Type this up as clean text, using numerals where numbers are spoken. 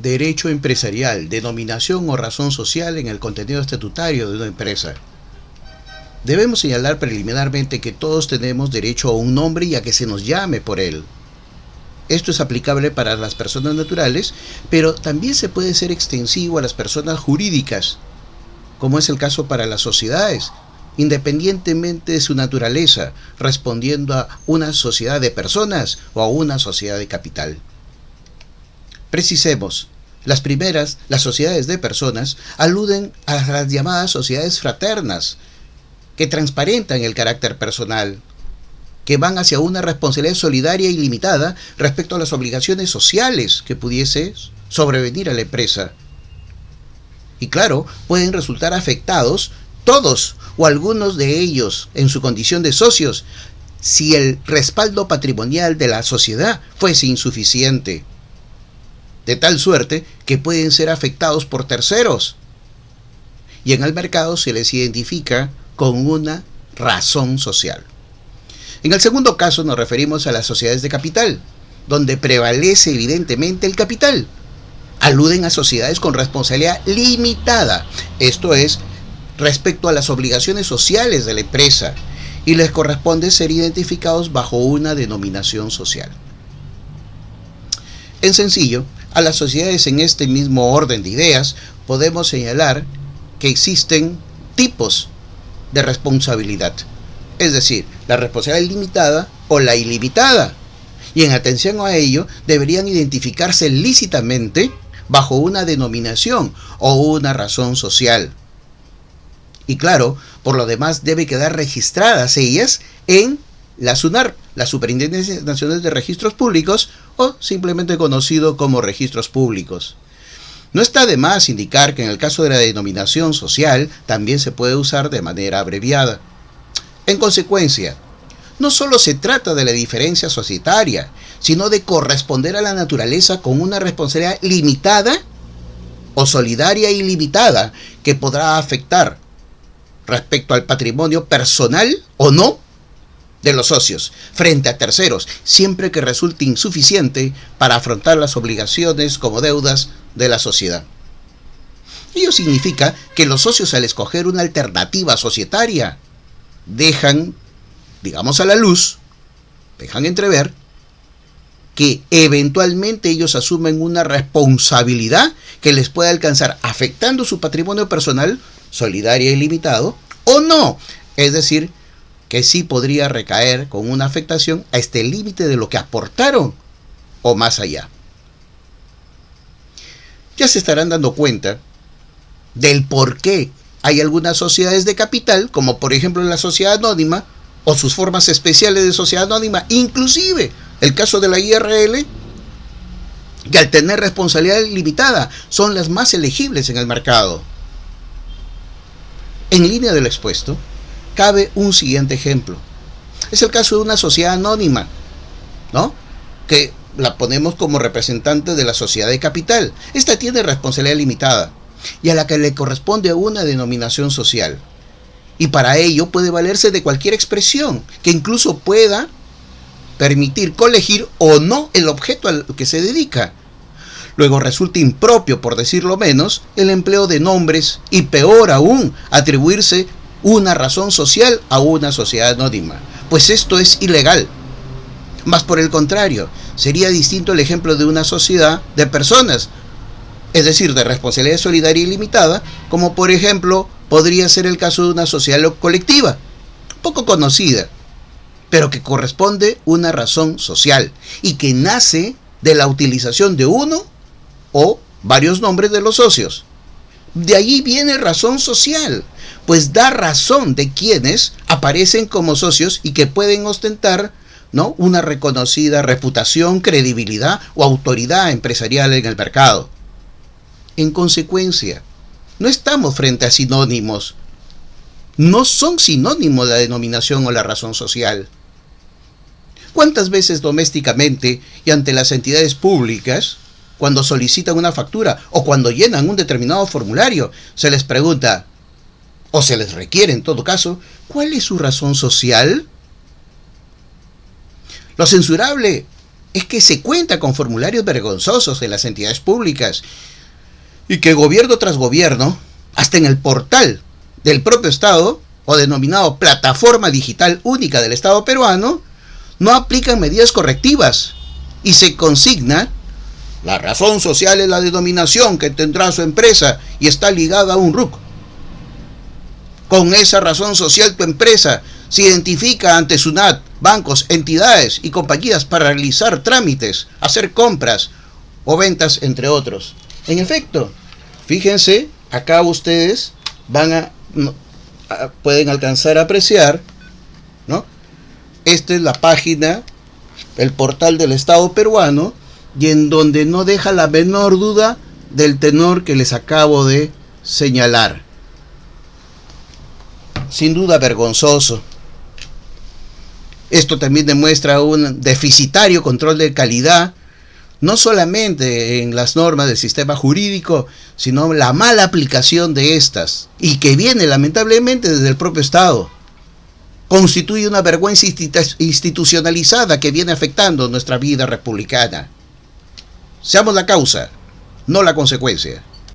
Derecho empresarial, denominación o razón social en el contenido estatutario de una empresa. Debemos señalar preliminarmente que todos tenemos derecho a un nombre y a que se nos llame por él. Esto es aplicable para las personas naturales, pero también se puede ser extensivo a las personas jurídicas, como es el caso para las sociedades, independientemente de su naturaleza, respondiendo a una sociedad de personas o a una sociedad de capital. Precisemos, las primeras, las sociedades de personas, aluden a las llamadas sociedades fraternas, que transparentan el carácter personal, que van hacia una responsabilidad solidaria y limitada respecto a las obligaciones sociales que pudiese sobrevenir a la empresa. Y claro, pueden resultar afectados todos o algunos de ellos en su condición de socios si el respaldo patrimonial de la sociedad fuese insuficiente, de tal suerte que pueden ser afectados por terceros. Y en el mercado se les identifica con una razón social. En el segundo caso nos referimos a las sociedades de capital, donde prevalece evidentemente el capital. Aluden a sociedades con responsabilidad limitada, esto es, respecto a las obligaciones sociales de la empresa, y les corresponde ser identificados bajo una denominación social. En sencillo, a las sociedades en este mismo orden de ideas podemos señalar que existen tipos de responsabilidad, es decir, la responsabilidad limitada o la ilimitada, y en atención a ello deberían identificarse lícitamente bajo una denominación o una razón social. Y claro, por lo demás debe quedar registradas ellas en la SUNARP, la Superintendencia Nacional de Registros Públicos, o simplemente conocido como registros públicos. No está de más indicar que en el caso de la denominación social también se puede usar de manera abreviada. En consecuencia, no solo se trata de la diferencia societaria, sino de corresponder a la naturaleza con una responsabilidad limitada o solidaria y limitada que podrá afectar respecto al patrimonio personal o no de los socios frente a terceros, siempre que resulte insuficiente para afrontar las obligaciones como deudas de la sociedad. Ello significa que los socios, al escoger una alternativa societaria, dejan, digamos, a la luz, dejan entrever que eventualmente ellos asumen una responsabilidad que les puede alcanzar afectando su patrimonio personal, solidario y limitado, o no, es decir, que sí podría recaer con una afectación a este límite de lo que aportaron o más allá. Ya se estarán dando cuenta del por qué hay algunas sociedades de capital, como por ejemplo la sociedad anónima, o sus formas especiales de sociedad anónima, inclusive el caso de la IRL, que al tener responsabilidad limitada son las más elegibles en el mercado. En línea de lo expuesto, cabe un siguiente ejemplo. Es el caso de una sociedad anónima, ¿no?, que la ponemos como representante de la sociedad de capital. Esta tiene responsabilidad limitada y a la que le corresponde una denominación social. Y para ello puede valerse de cualquier expresión que incluso pueda permitir colegir o no el objeto al que se dedica. Luego resulta impropio, por decirlo menos, el empleo de nombres y peor aún, atribuirse una razón social a una sociedad anónima, pues esto es ilegal. Mas por el contrario, sería distinto el ejemplo de una sociedad de personas, es decir, de responsabilidad solidaria y limitada, como por ejemplo podría ser el caso de una sociedad colectiva, poco conocida, pero que corresponde una razón social y que nace de la utilización de uno o varios nombres de los socios. De allí viene razón social, pues da razón de quienes aparecen como socios y que pueden ostentar, ¿no?, una reconocida reputación, credibilidad o autoridad empresarial en el mercado. En consecuencia, no estamos frente a sinónimos. No son sinónimos la denominación o la razón social. ¿Cuántas veces domésticamente y ante las entidades públicas, cuando solicitan una factura o cuando llenan un determinado formulario, se les pregunta, o se les requiere en todo caso, ¿cuál es su razón social? Lo censurable es que se cuenta con formularios vergonzosos en las entidades públicas y que gobierno tras gobierno, hasta en el portal del propio Estado, o denominado Plataforma Digital Única del Estado peruano, no aplican medidas correctivas y se consigna: la razón social es la denominación que tendrá su empresa y está ligada a un RUC. Con esa razón social tu empresa se identifica ante SUNAT, bancos, entidades y compañías para realizar trámites, hacer compras o ventas, entre otros. En efecto, fíjense, acá ustedes pueden alcanzar a apreciar, ¿no? Esta es la página, el portal del Estado peruano, y en donde no deja la menor duda del tenor que les acabo de señalar. Sin duda vergonzoso. Esto también demuestra un deficitario control de calidad, no solamente en las normas del sistema jurídico, sino la mala aplicación de estas, y que viene lamentablemente desde el propio Estado. Constituye una vergüenza institucionalizada que viene afectando nuestra vida republicana. Seamos la causa, no la consecuencia.